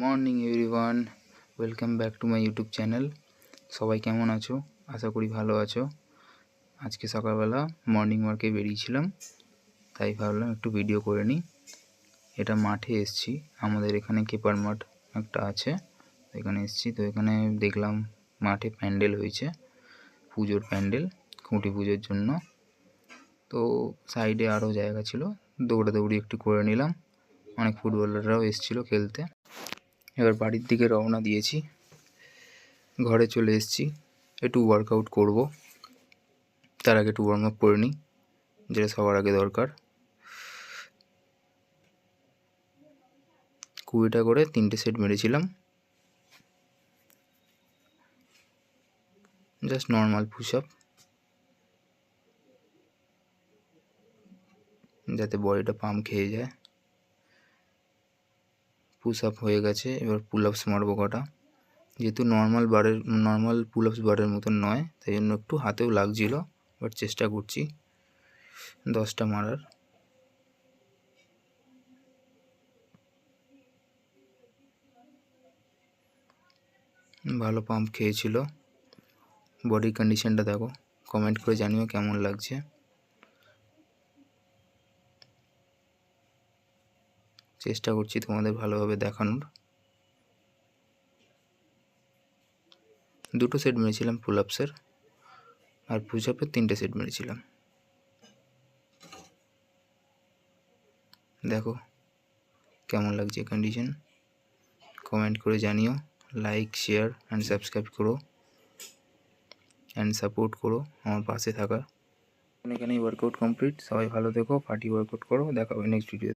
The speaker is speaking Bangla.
Morning everyone, welcome back to my YouTube channel. সবাই কেমন আছো? আশা করি ভালো আছো। আজকে সকালবেলা মর্নিং ওয়ার্কে বেরিয়েছিলাম, তাই ভাবলাম একটু ভিডিও করে নিই। এটা মাঠে এসেছি, আমাদের এখানে কেপার মাঠ একটা আছে, এখানে এসেছি। তো এখানে দেখলাম মাঠে প্যান্ডেল হয়েছে, পুজোর প্যান্ডেল, খুঁটি পুজোর জন্য। তো সাইডে আরও জায়গা ছিল, দৌড়াদৌড়ি একটু করে নিলাম। অনেক ফুটবলাররাও এসেছিলো খেলতে। এবার বাড়ির দিকে রওনা দিয়েছি, ঘরে চলে এসেছি। একটু ওয়ার্কআউট করব, তার আগে একটু ওয়ার্ম আপ করে নিই, যেটা সবার আগে দরকার। 20টা করে 3টে সেট মেরেছিলাম, জাস্ট নর্মাল পুশ আপ, যাতে বডিটা পাম্প খেয়ে যায়। পুশ আপ হয়ে গেছে, এবার পুল আপস মারবো কটা। যেহেতু নর্মাল পুল আপস বারের মতন নয়, তাই জন্য একটু হাতেও লাগছিল, বাট চেষ্টা করছি 10টা মারার। ভালো পাম্প খেয়েছিল। বডির কন্ডিশনটা দেখো, কমেন্ট করে জানিও কেমন লাগছে। চেষ্টা করছি তোমাদের ভালোভাবে দেখানোর। 2টো সেট মেরেছিলাম পুল আপসের, আর পুশ আপের 3টে সেট মেরেছিলাম। দেখো কেমন লাগছে কন্ডিশন, কমেন্ট করে জানিও। লাইক, শেয়ার অ্যান্ড সাবস্ক্রাইব করো, অ্যান্ড সাপোর্ট করো আমার পাশে থাকা। এখানেই ওয়ার্কআউট কমপ্লিট। সবাই ভালো থেকো, পার্টি ওয়ার্কআউট করো। দেখা হবে নেক্সট ভিডিও।